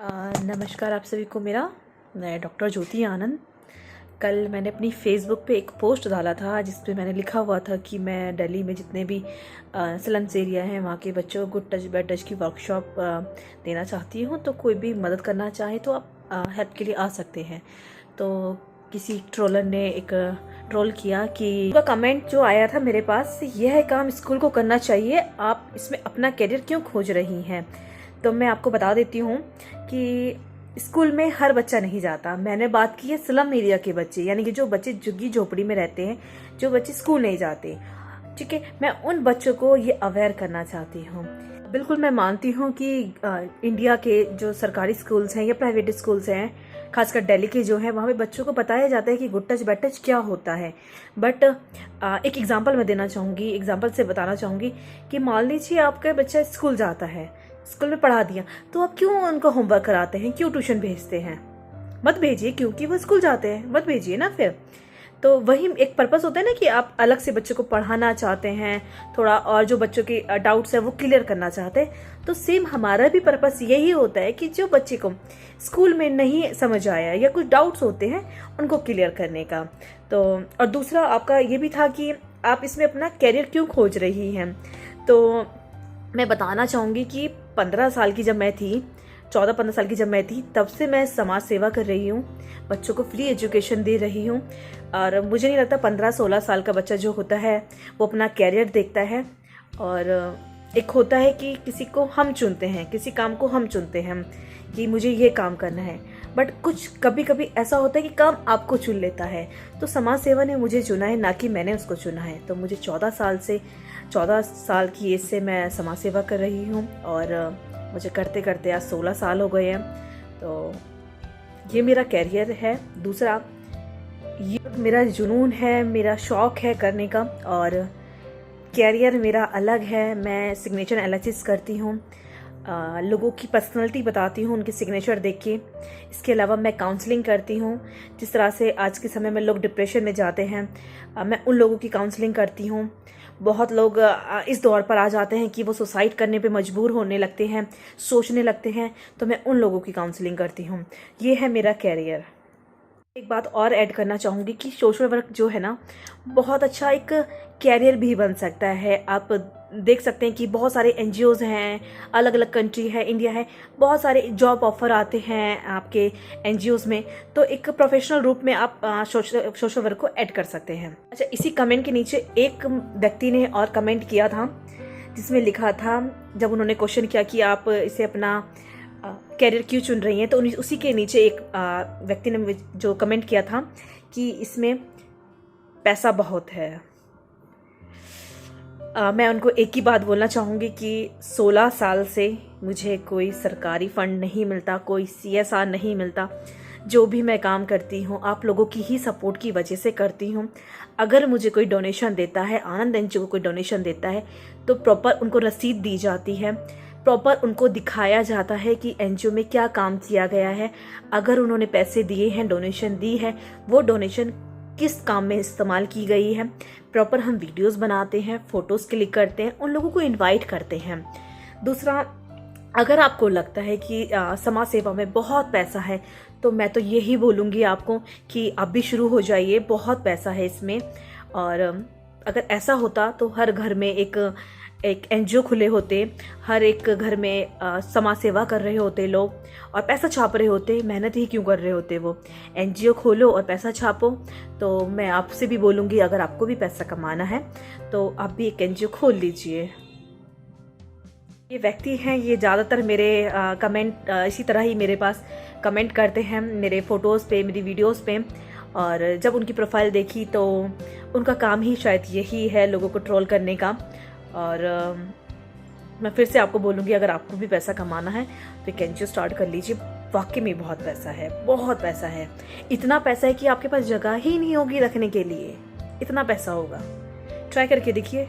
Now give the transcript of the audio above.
नमस्कार आप सभी को मैं डॉक्टर ज्योति आनंद। कल मैंने अपनी फेसबुक पे एक पोस्ट डाला था जिस पे मैंने लिखा हुआ था कि मैं दिल्ली में जितने भी स्लम्स एरिया हैं वहाँ के बच्चों को गुड टच बैड टच की वर्कशॉप देना चाहती हूँ। तो कोई भी मदद करना चाहे तो आप हेल्प के लिए आ सकते हैं। तो किसी ट्रोलर ने एक ट्रोल किया कि उनका कमेंट जो आया था मेरे पास, यह काम स्कूल को करना चाहिए, आप इसमें अपना करियर क्यों खोज रही हैं। तो मैं आपको बता देती हूँ कि स्कूल में हर बच्चा नहीं जाता। मैंने बात की है स्लम एरिया के बच्चे, यानी कि जो बच्चे झुग्गी झोपड़ी में रहते हैं, जो बच्चे स्कूल नहीं जाते। ठीक है, मैं उन बच्चों को ये अवेयर करना चाहती हूँ। बिल्कुल मैं मानती हूँ कि इंडिया के जो सरकारी स्कूल्स हैं या प्राइवेट स्कूल्स हैं, खासकर दिल्ली के जो है, वहाँ पे बच्चों को बताया जाता है कि गुड टच बैड टच क्या होता है। बट एक एग्जांपल मैं देना चाहूँगी, एग्जांपल से बताना चाहूँगी कि मान लीजिए आपका बच्चा स्कूल जाता है, स्कूल में पढ़ा दिया, तो आप क्यों उनको होमवर्क कराते हैं, क्यों ट्यूशन भेजते हैं? मत भेजिए, क्योंकि वो स्कूल जाते हैं, मत भेजिए ना। फिर तो वही एक पर्पस होता है ना कि आप अलग से बच्चों को पढ़ाना चाहते हैं थोड़ा, और जो बच्चों के डाउट्स है वो क्लियर करना चाहते हैं। तो सेम हमारा भी पर्पस यही होता है कि जो बच्चे को स्कूल में नहीं समझ आया या कुछ डाउट्स होते हैं उनको क्लियर करने का। तो और दूसरा आपका ये भी था कि आप इसमें अपना कैरियर क्यों खोज रही हैं। तो मैं बताना चाहूँगी कि 15 साल की जब मैं थी, 14-15 साल की जब मैं थी, तब से मैं समाज सेवा कर रही हूँ, बच्चों को फ्री एजुकेशन दे रही हूँ। और मुझे नहीं लगता 15-16 साल का बच्चा जो होता है वो अपना कैरियर देखता है। और एक होता है कि किसी को हम चुनते हैं, किसी काम को हम चुनते हैं कि मुझे ये काम करना है, बट कुछ कभी कभी ऐसा होता है कि काम आपको चुन लेता है। तो समाज सेवा ने मुझे चुना है, ना कि मैंने उसको चुना है। तो मुझे 14 साल की एज से मैं समाज सेवा कर रही हूँ, और मुझे करते करते आज 16 साल हो गए हैं। तो ये मेरा कैरियर है। दूसरा, ये मेरा जुनून है, मेरा शौक है करने का। और कैरियर मेरा अलग है, मैं सिग्नेचर एनालिसिस करती हूँ, लोगों की पर्सनालिटी बताती हूँ उनके सिग्नेचर देख के। इसके अलावा मैं काउंसलिंग करती हूँ। जिस तरह से आज के समय में लोग डिप्रेशन में जाते हैं, मैं उन लोगों की काउंसलिंग करती हूँ। बहुत लोग इस दौर पर आ जाते हैं कि वो सुसाइड करने पे मजबूर होने लगते हैं, सोचने लगते हैं, तो मैं उन लोगों की काउंसलिंग करती हूँ। ये है मेरा कैरियर। एक बात और ऐड करना चाहूँगी कि सोशल वर्क जो है ना, बहुत अच्छा एक कैरियर भी बन सकता है। आप देख सकते हैं कि बहुत सारे एनजीओज़ हैं, अलग अलग कंट्री है, इंडिया है, बहुत सारे जॉब ऑफर आते हैं आपके एनजीओज़ में। तो एक प्रोफेशनल रूप में आप सोशल वर्क को ऐड कर सकते हैं। अच्छा, इसी कमेंट के नीचे एक व्यक्ति ने और कमेंट किया था जिसमें लिखा था, जब उन्होंने क्वेश्चन किया कि आप इसे अपना कैरियर क्यों चुन रही हैं, तो उसी के नीचे एक व्यक्ति ने जो कमेंट किया था कि इसमें पैसा बहुत है। मैं उनको एक ही बात बोलना चाहूँगी कि 16 साल से मुझे कोई सरकारी फंड नहीं मिलता, कोई CSR नहीं मिलता। जो भी मैं काम करती हूँ आप लोगों की ही सपोर्ट की वजह से करती हूँ। अगर मुझे कोई डोनेशन देता है, आनंद एनजीओ को कोई डोनेशन देता है, तो प्रॉपर उनको रसीद दी जाती है, प्रॉपर उनको दिखाया जाता है कि एनजीओ में क्या काम किया गया है। अगर उन्होंने पैसे दिए हैं, डोनेशन दी है, वो डोनेशन किस काम में इस्तेमाल की गई है। प्रॉपर हम वीडियोस बनाते हैं, फोटोज क्लिक करते हैं, उन लोगों को इनवाइट करते हैं। दूसरा, अगर आपको लगता है कि समाज सेवा में बहुत पैसा है, तो मैं तो यही बोलूँगी आपको कि आप भी शुरू हो जाइए, बहुत पैसा है इसमें। और अगर ऐसा होता तो हर घर में एक एनजीओ खुले होते, हर एक घर में समाज सेवा कर रहे होते लोग, और पैसा छाप रहे होते। मेहनत ही क्यों कर रहे होते वो? एनजीओ खोलो और पैसा छापो। तो मैं आपसे भी बोलूँगी, अगर आपको भी पैसा कमाना है तो आप भी एक एनजीओ खोल लीजिए। ये व्यक्ति हैं, ये ज़्यादातर मेरे कमेंट इसी तरह ही मेरे पास कमेंट करते हैं मेरे फ़ोटोज़ पे, मेरी वीडियोज़ पे। और जब उनकी प्रोफाइल देखी तो उनका काम ही शायद यही है, लोगों को ट्रोल करने का। और मैं फिर से आपको बोलूँगी, अगर आपको भी पैसा कमाना है तो एक एनजीओ स्टार्ट कर लीजिए। वाकई में बहुत पैसा है, बहुत पैसा है। इतना पैसा है कि आपके पास जगह ही नहीं होगी रखने के लिए, इतना पैसा होगा। ट्राई करके देखिए।